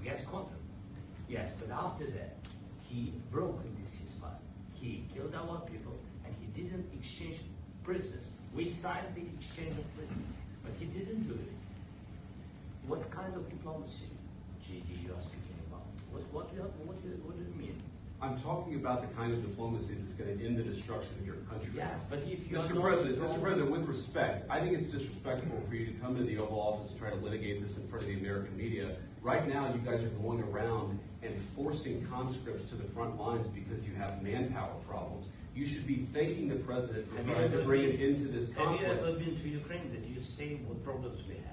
Yes, contract. Yes, but after that, he broke this ceasefire. He killed our people, and he didn't exchange prisoners. We signed the exchange of prisoners, but he didn't do it. What kind of diplomacy, GD, you are speaking about? What do you mean? I'm talking about the kind of diplomacy that's going to end the destruction of your country. Yes, but if you Mr. President, with respect, I think it's disrespectful for you to come to the Oval Office and try to litigate this in front of the American media. Right now, you guys are going around and forcing conscripts to the front lines because you have manpower problems. You should be thanking the President for trying to bring it into this conflict. Have you ever been to Ukraine? Did you see what problems we have?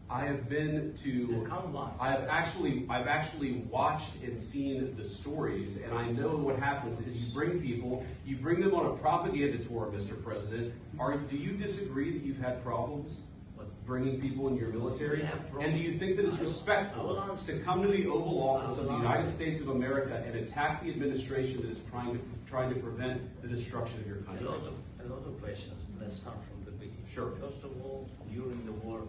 I have been to. I've actually watched and seen the stories, and I know what happens is you bring them on a propaganda tour, Mr. President. Do you disagree that you've had problems bringing people in your military? And do you think that it's respectful to come to the Oval Office of the United States of America and attack the administration that is trying to prevent the destruction of your country? A lot of questions. Let's start from the beginning. Sure. First of all, during the war,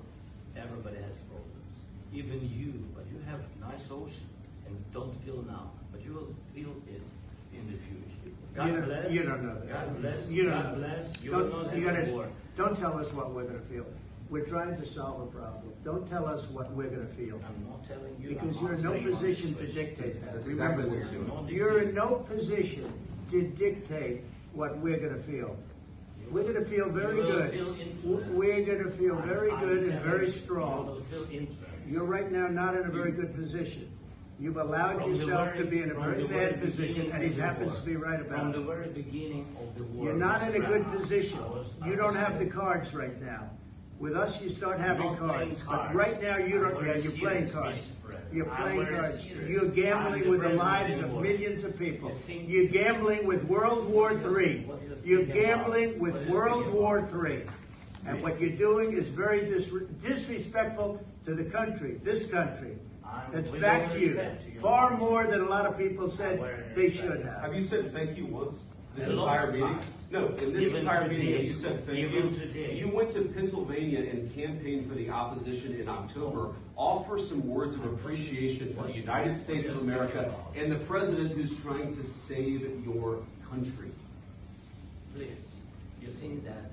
everybody has problems. Even you, but you have nice ocean and don't feel now, but you will feel it in the future. God bless. You don't know that. God bless. You God don't bless. You will not have a war. Don't tell us what we're going to feel. We're trying to solve a problem. Don't tell us what we're going to feel. I'm not telling you. Because you're in no position to dictate that. That's exactly what you're doing. You're in no position to dictate what we're going to feel. We're going to feel very good. We're going to feel very good and very strong. You're right now not in a very good position. You've allowed yourself to be in a very bad position, and he happens to be right about it. From the very beginning of the war. You're not in a good position. You don't have the cards right now. With us, you start having cards. But right now, you don't. Yeah, you're playing cards. You're playing cards. You're gambling with the lives of millions of people. You're gambling with World War III. You're gambling with World War III. And what you're doing is very disrespectful to the country, this country. That's back to you. Far more than a lot of people said they should have. Have you said thank you once? This entire meeting? No, in this entire meeting, you said thank you. You went to Pennsylvania and campaigned for the opposition in October. Offer some words of appreciation for the United States of America and the president who's trying to save your country. Please, you think that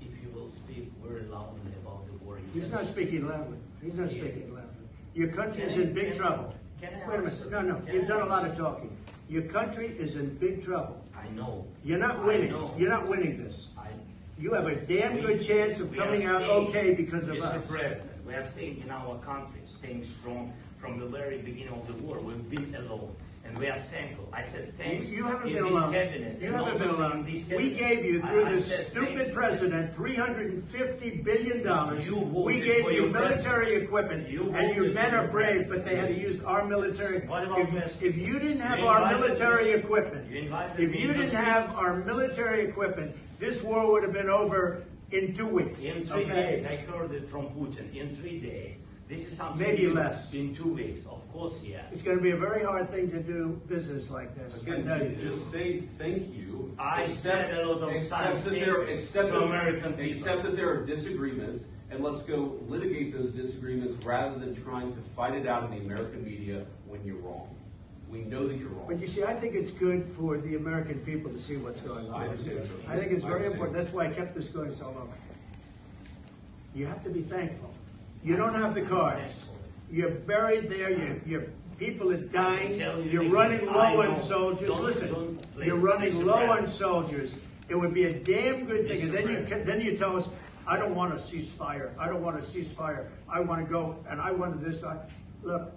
if you will speak very loudly about the war... He's not speaking loudly. He's not speaking loudly. Your country is in big trouble. Wait a minute. No. You've done a lot of talking. Your country is in big trouble. I know. You're not winning. You're not winning this. You have a damn good chance of coming out okay because of us. Mr. President, we are staying in our country, staying strong from the very beginning of the war. We've been alone. And we are thankful. I said thanks. You haven't been alone. You haven't been alone. We gave you, through this stupid president, $350 billion. We gave you military equipment, and your men are brave, but they had to use our military. If you didn't have our military equipment, this war would have been over in 2 weeks. In 3 days. I heard it from Putin. In 3 days. This is something maybe less. In 2 weeks, of course, yes. It's going to be a very hard thing to do business like this. Again, just say thank you. I said a lot of times to American people. Accept that there are disagreements, and let's go litigate those disagreements rather than trying to fight it out in the American media when you're wrong. We know that you're wrong. But you see, I think it's good for the American people to see what's going on. I think it's very important. That's why I kept this going so long. You have to be thankful. You don't have the cards. You're buried there. Your people are dying. You're running low on soldiers. Listen, you're running low on soldiers. It would be a damn good thing. And then you tell us, I don't want a ceasefire. I don't want a ceasefire. I want to go and I want this. Look,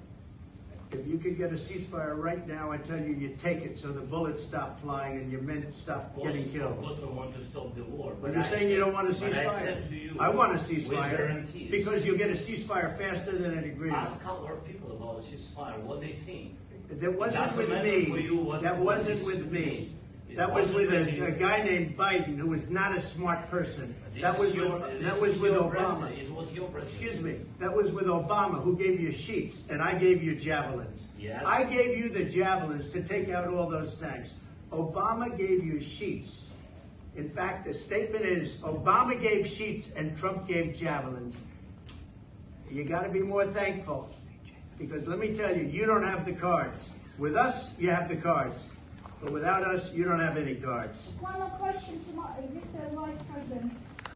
if you could get a ceasefire right now, I tell you, you take it so the bullets stop flying and your men stop getting killed. Of course, we want to stop the war. But you're saying you don't want a ceasefire. I want a ceasefire because you'll get a ceasefire faster than an agreement. Ask our people about a ceasefire, what they think. That wasn't with me. That wasn't with me. That was with a guy named Biden, who was not a smart person. That was with Obama. It was your president. Excuse me. That was with Obama, who gave you sheets, and I gave you javelins. Yes. I gave you the javelins to take out all those tanks. Obama gave you sheets. In fact, the statement is, Obama gave sheets and Trump gave javelins. You got to be more thankful. Because let me tell you, you don't have the cards. With us, you have the cards. But without us, you don't have any cards. One more question to Mr. Vice President.